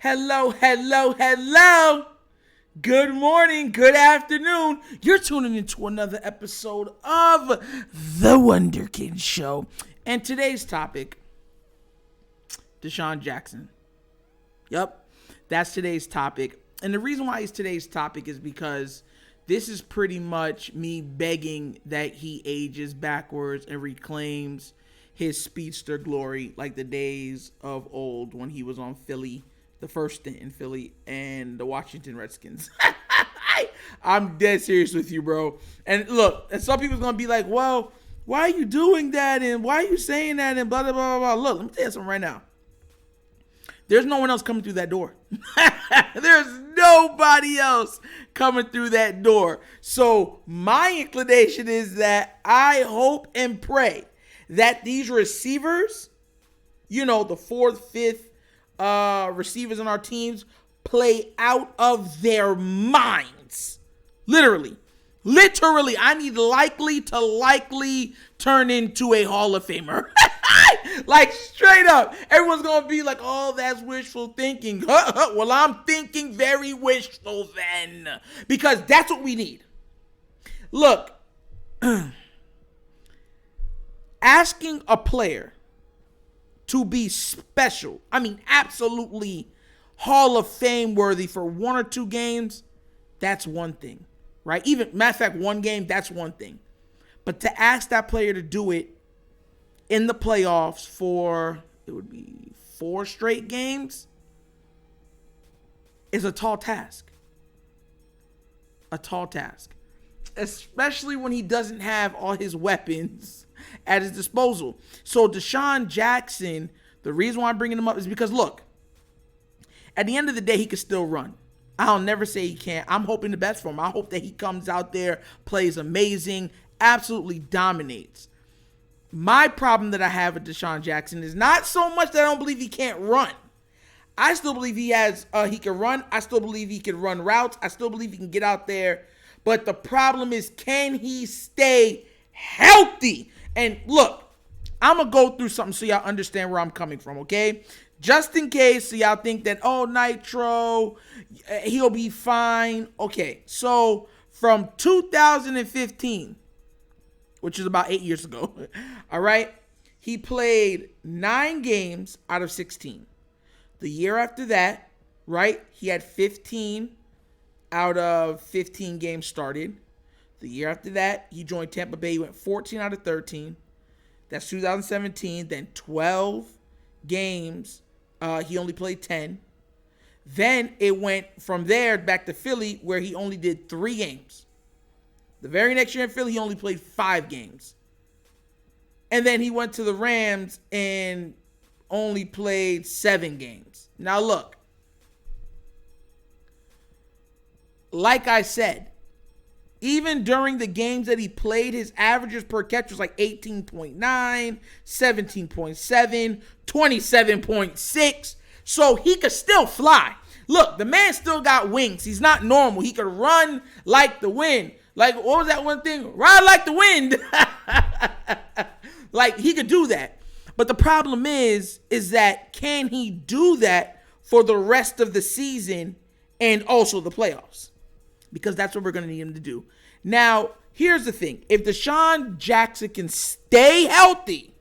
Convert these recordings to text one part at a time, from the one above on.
Hello, hello, hello. Good morning, good afternoon. You're tuning into another episode of The Wunderkind Show. And today's topic, Desean Jackson. Yep, that's today's topic. And the reason why it's today's topic is because this is pretty much me begging that he ages backwards and reclaims his speedster glory like the days of old when he was on Philly, the first stint in Philly, and the Washington Redskins. I'm dead serious with you, bro. And look, and some people's going to be like, well, why are you doing that? And why are you saying that? And blah, blah, blah, blah. Look, let me tell you something right now. There's no one else coming through that door. There's nobody else coming through that door. So my inclination is that I hope and pray that these receivers, the fourth, fifth receivers on our teams, play out of their minds. Literally, I need likely to turn into a Hall of Famer. Like, straight up. Everyone's going to be like, oh, that's wishful thinking. Well, I'm thinking very wishful then. Because that's what we need. Look, asking a player to be special, absolutely Hall of Fame worthy for one or two games, that's one thing, right? Even, matter of fact, one game, that's one thing. But to ask that player to do it in the playoffs for, it would be 4 straight games, is a tall task. A tall task. Especially when he doesn't have all his weapons at his disposal. So Desean Jackson, the reason why I'm bringing him up is because, look, at the end of the day, he can still run. I'll never say he can't. I'm hoping the best for him. I hope that he comes out there, plays amazing, absolutely dominates. My problem that I have with Desean Jackson is not so much that I don't believe he can't run. I still believe he can run. I still believe he can run routes. I still believe he can get out there. But the problem is, can he stay healthy? And look, I'm going to go through something so y'all understand where I'm coming from, okay? Just in case, so y'all think that, oh, Nitro, he'll be fine. Okay, so from 2015, which is about 8 years ago, all right, he played 9 games out of 16. The year after that, right, he had 15 out of 15 games started. The year after that, he joined Tampa Bay. He went 14 out of 13. That's 2017. Then 12 games. He only played 10. Then it went from there back to Philly, where he only did 3 games. The very next year in Philly, he only played 5 games. And then he went to the Rams and only played 7 games. Now look, like I said, even during the games that he played, his averages per catch was like 18.9, 17.7, 27.6. So he could still fly. Look, the man still got wings. He's not normal. He could run like the wind. Like, what was that one thing? Ride like the wind. Like, he could do that. But the problem is that can he do that for the rest of the season and also the playoffs? Because that's what we're going to need him to do. Now, here's the thing. If Desean Jackson can stay healthy,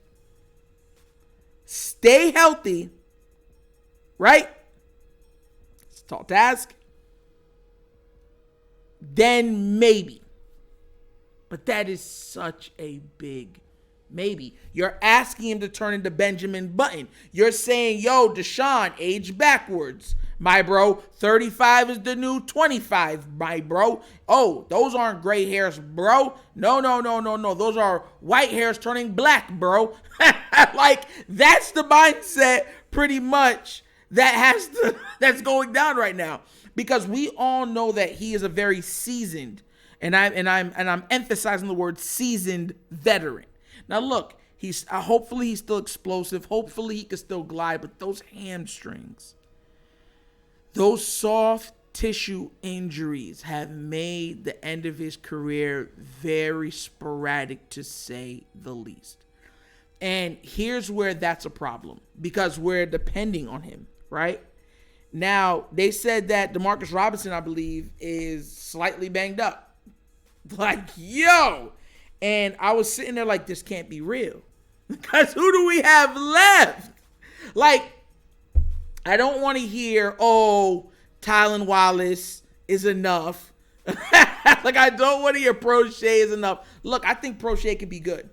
right? It's a tall task. Then maybe. But that is such a big maybe. You're asking him to turn into Benjamin Button. You're saying, yo, Desean, age backwards. My bro, 35 is the new 25, my bro. Oh, those aren't gray hairs, bro. No. Those are white hairs turning black, bro. Like, that's the mindset pretty much that's going down right now. Because we all know that he is a very seasoned, and I'm emphasizing the word seasoned veteran. Now look, hopefully he's still explosive. Hopefully he can still glide, but those hamstrings, those soft tissue injuries have made the end of his career very sporadic, to say the least. And here's where that's a problem, because we're depending on him, right? Now, they said that Demarcus Robinson, I believe, is slightly banged up. Like, yo. And I was sitting there like, this can't be real. Because who do we have left? Like, I don't want to hear, oh, Tylan Wallace is enough. Like, I don't want to hear Prochet is enough. Look, I think Prochet could be good.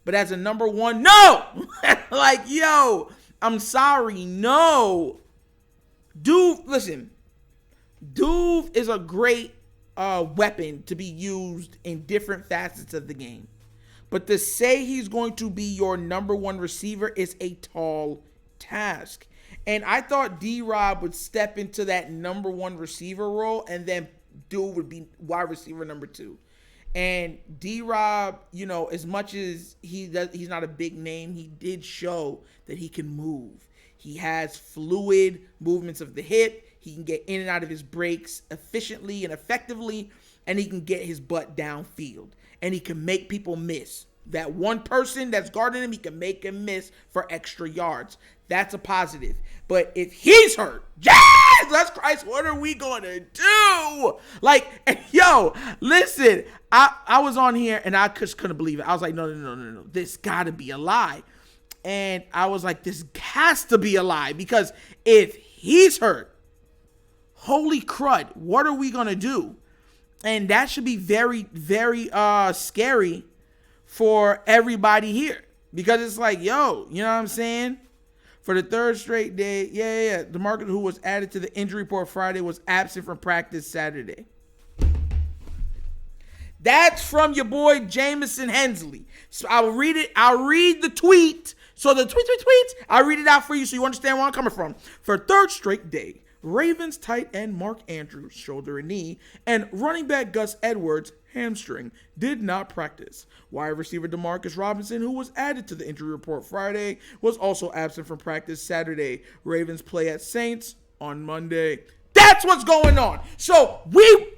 But as a number one, no! Like, yo, I'm sorry, no. Duve, listen. Duve is a great weapon to be used in different facets of the game. But to say he's going to be your number one receiver is a tall task. And I thought D-Rob would step into that number one receiver role, and then Duve would be wide receiver number two. And D-Rob, you know, as much as he's not a big name, he did show that he can move. He has fluid movements of the hip. He can get in and out of his breaks efficiently and effectively, and he can get his butt downfield. And he can make people miss. That one person that's guarding him, he can make him miss for extra yards. That's a positive. But if he's hurt, Jesus Christ, what are we going to do? Like, yo, listen, I was on here and I just couldn't believe it. I was like, no. This got to be a lie. And I was like, this has to be a lie, because if he's hurt, holy crud, what are we going to do? And that should be very, very scary for everybody here, because it's like, yo, you know what I'm saying? For the third straight day, yeah. DeMarcus, who was added to the injury report Friday, was absent from practice Saturday. That's from your boy Jamison Hensley. So I'll read it. I'll read the tweet. So the tweet. I'll read it out for you so you understand where I'm coming from. For a third straight day, Ravens tight end Mark Andrews, shoulder and knee, and running back Gus Edwards, hamstring, did not practice. Wide receiver Demarcus Robinson, who was added to the injury report Friday, was also absent from practice Saturday. Ravens play at Saints on Monday. That's what's going on. So we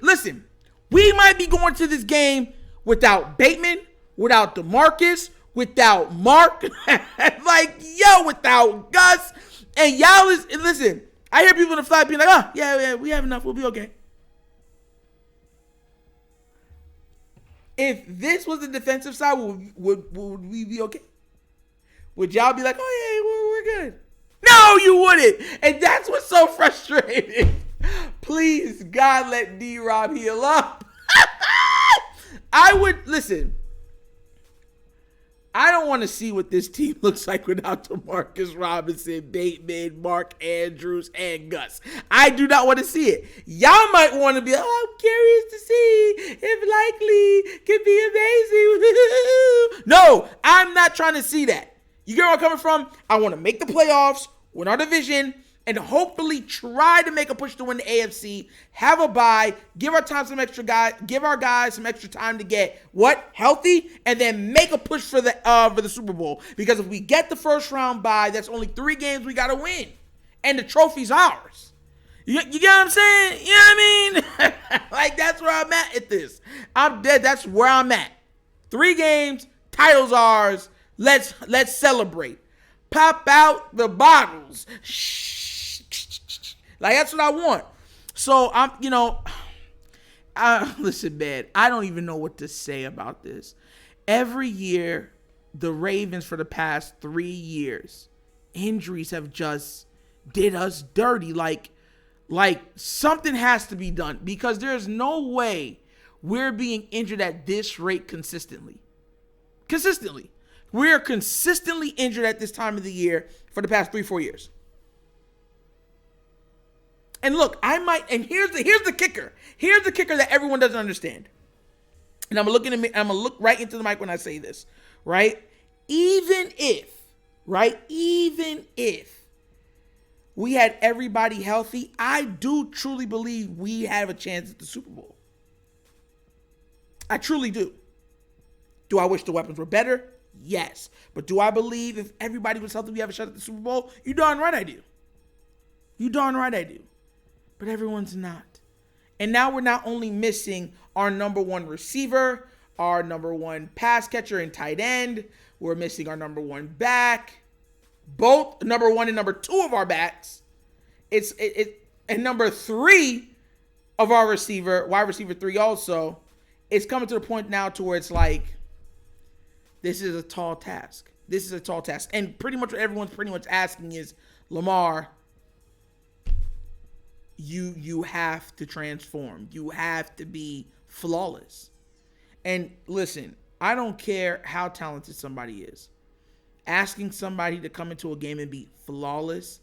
might be going to this game without Bateman, without DeMarcus, without Mark, without Gus. And y'all listen, I hear people in the flat being like, yeah, we have enough, we'll be okay. If this was the defensive side, would we be okay? Would y'all be like, oh yeah, we're good? No, you wouldn't. And that's what's so frustrating. Please, God, let D-Rob heal up. I don't want to see what this team looks like without Demarcus Robinson, Bateman, Mark Andrews, and Gus. I do not want to see it. Y'all might want to be, I'm curious to see if likely could be amazing. No, I'm not trying to see that. You get where I'm coming from? I want to make the playoffs, win our division, and hopefully try to make a push to win the AFC, have a bye, give our guys some extra time to get healthy, and then make a push for the Super Bowl. Because if we get the first round bye, that's only 3 games we gotta win, and the trophy's ours. You get what I'm saying? You know what I mean? Like, that's where I'm at this. I'm dead. That's where I'm at. 3 games, title's ours. Let's celebrate. Pop out the bottles. Like, that's what I want. So, listen, man, I don't even know what to say about this. Every year, the Ravens for the past 3 years, injuries have just did us dirty. Like something has to be done, because there's no way we're being injured at this rate consistently. We're consistently injured at this time of the year for the past 3-4 years. And look, here's the kicker. Here's the kicker that everyone doesn't understand. And I'm gonna look right into the mic when I say this, right? Even if we had everybody healthy, I do truly believe we have a chance at the Super Bowl. I truly do. Do I wish the weapons were better? Yes. But do I believe if everybody was healthy, we have a shot at the Super Bowl? You darn right I do. But everyone's not. And now we're not only missing our number one receiver, our number one pass catcher and tight end, we're missing our number one back, both number one and number two of our backs. And number 3 of our receiver, wide receiver 3 also, it's coming to the point now to where it's like, this is a tall task. This is a tall task. And pretty much what everyone's pretty much asking is, Lamar, you have to transform. You have to be flawless. And listen, I don't care how talented somebody is. Asking somebody to come into a game and be flawless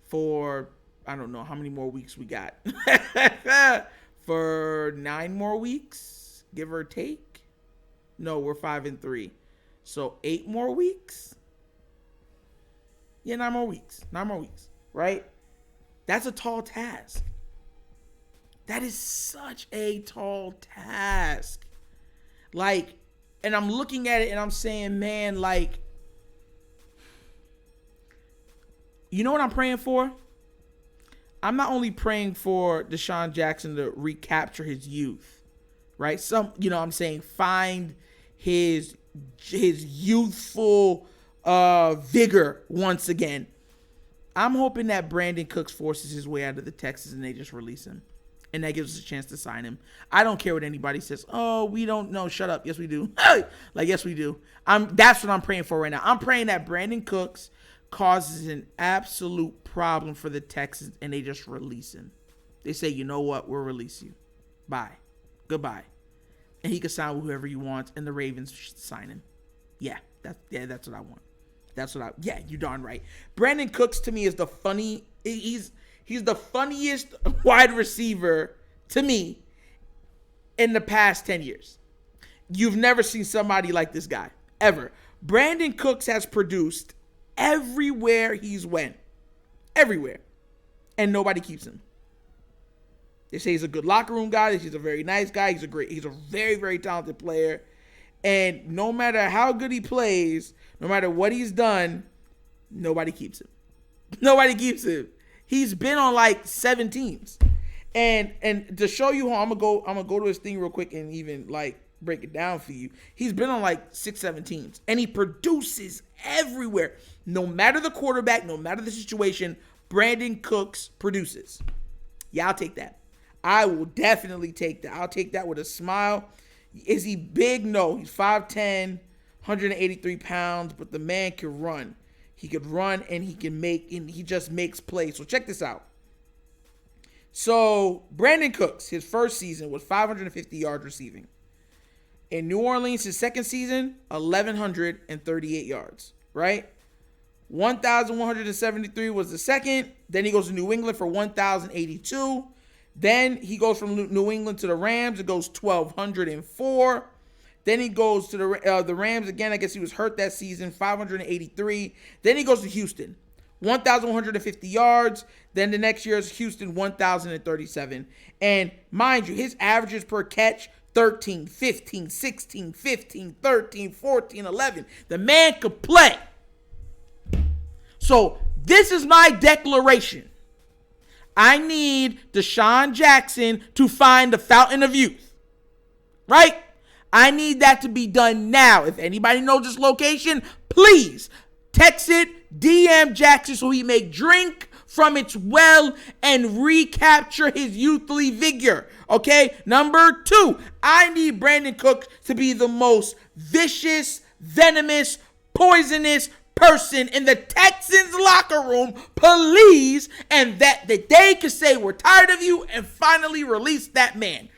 for, I don't know how many more weeks we got. For 9 more weeks, give or take. No, we're 5-3. So 8 more weeks? Yeah, 9 more weeks. 9 more weeks, right? That's a tall task. That is such a tall task. Like, and I'm looking at it and I'm saying, man, like, you know what I'm praying for? I'm not only praying for Desean Jackson to recapture his youth, right? I'm saying find his youthful vigor once again. I'm hoping that Brandon Cooks forces his way out of the Texans and they just release him. And that gives us a chance to sign him. I don't care what anybody says. Oh, we don't know. Shut up. Yes, we do. Like, yes, we do. That's what I'm praying for right now. I'm praying that Brandon Cooks causes an absolute problem for the Texans and they just release him. They say, you know what? We'll release you. Bye. Goodbye. And he can sign with whoever he wants and the Ravens should sign him. That's what I want. You darn right. Brandon Cooks to me is he's the funniest wide receiver to me in the past 10 years. You've never seen somebody like this guy, ever. Brandon Cooks has produced everywhere he's went. Everywhere. And nobody keeps him. They say he's a good locker room guy. He's a very nice guy. He's a very, very talented player. And no matter how good he plays, no matter what he's done, nobody keeps him. Nobody keeps him. He's been on like 7 teams. And to show you how I'm gonna go to his thing real quick and even like break it down for you. He's been on like 6-7 teams. And he produces everywhere. No matter the quarterback, no matter the situation, Brandon Cooks produces. Yeah, I'll take that. I will definitely take that. I'll take that with a smile. Is he big? No. He's 5'10", 183 pounds, but the man can run. He could run and he just makes plays. So check this out. So Brandon Cooks, his first season was 550 yards receiving. In New Orleans, his second season, 1,138 yards, right? 1,173 was the second. Then he goes to New England for 1,082. Then he goes from New England to the Rams. It goes 1,204. Then he goes to the Rams again. I guess he was hurt that season, 583. Then he goes to Houston, 1,150 yards. Then the next year is Houston, 1,037. And mind you, his averages per catch, 13, 15, 16, 15, 13, 14, 11. The man could play. So this is my declaration. I need Desean Jackson to find the fountain of youth. Right? I need that to be done now. If anybody knows this location, please text it, DM Jackson so he may drink from its well and recapture his youthly vigor. Okay? Number 2, I need Brandon Cooks to be the most vicious, venomous, poisonous person in the Texans locker room, please, and that they can say we're tired of you and finally release that man.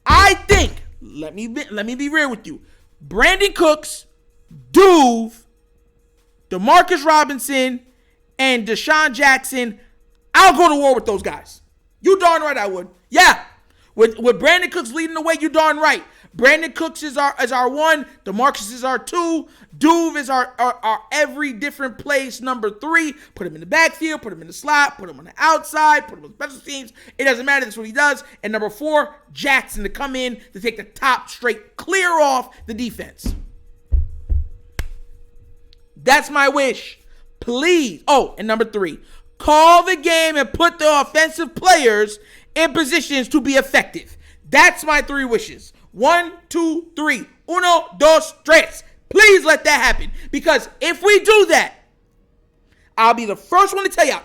I think, let me be real with you, Brandon Cooks, Duve, Demarcus Robinson, and Desean Jackson, I'll go to war with those guys. You darn right I would. Yeah. With Brandon Cooks leading the way, you darn right. Brandon Cooks is our 1. DeMarcus is our 2. Duve is our every different place number 3. Put him in the backfield. Put him in the slot. Put him on the outside. Put him on special teams. It doesn't matter. That's what he does. And number 4, Jackson to come in to take the top straight, clear off the defense. That's my wish. Please. Oh, and number 3, call the game and put the offensive players in positions to be effective. That's my 3 wishes. 1, 2, 3. 1, 2, 3. Please let that happen. Because if we do that, I'll be the first one to tell y'all.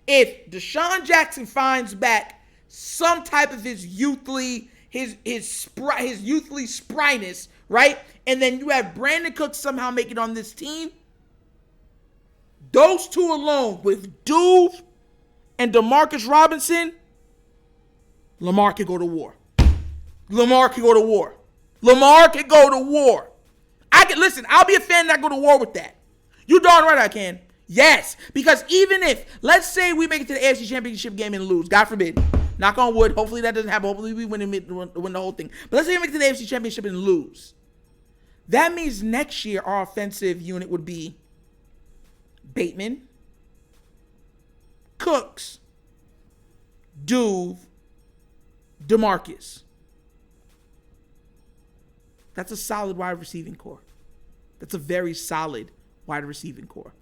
If Desean Jackson finds back some type of his youthly spryness, right? And then you have Brandon Cooks somehow make it on this team. Those two alone with Duve and Demarcus Robinson, Lamar could go to war. Lamar could go to war. Lamar could go to war. Listen, I'll be a fan that go to war with that. You darn right I can. Yes, because even if, let's say we make it to the AFC Championship game and lose, God forbid, knock on wood, hopefully that doesn't happen, hopefully we win the whole thing. But let's say we make it to the AFC Championship and lose. That means next year our offensive unit would be Bateman, Cooks, Duve, DeMarcus. That's a solid wide receiving core. That's a very solid wide receiving core.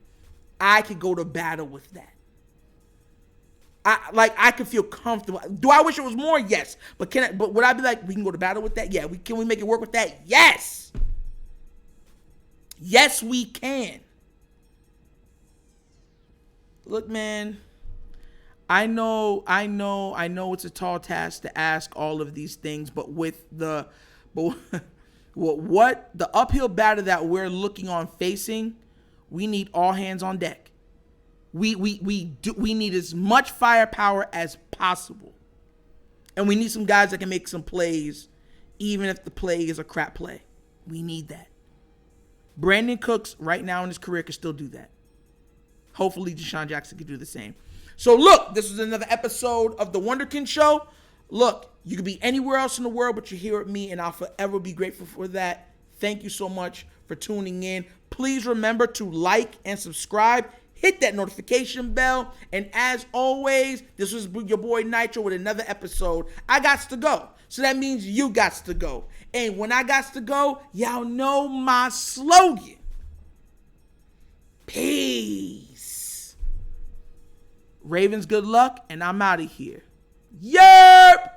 I could go to battle with that. I could feel comfortable. Do I wish it was more? Yes. But would I be like, we can go to battle with that? Yeah. Can we make it work with that? Yes. Yes, we can. Look, man, I know it's a tall task to ask all of these things, but what the uphill battle that we're looking on facing, we need all hands on deck. We need as much firepower as possible. And we need some guys that can make some plays, even if the play is a crap play. We need that. Brandon Cooks, right now in his career, can still do that. Hopefully, Desean Jackson can do the same. So, look, this was another episode of the Wunderkind Show. Look, you could be anywhere else in the world, but you're here with me, and I'll forever be grateful for that. Thank you so much for tuning in. Please remember to like and subscribe. Hit that notification bell. And as always, this was your boy Nitro with another episode. I gots to go. So that means you gots to go. And when I gots to go, y'all know my slogan. Peace. Ravens, good luck, and I'm out of here. Yerp!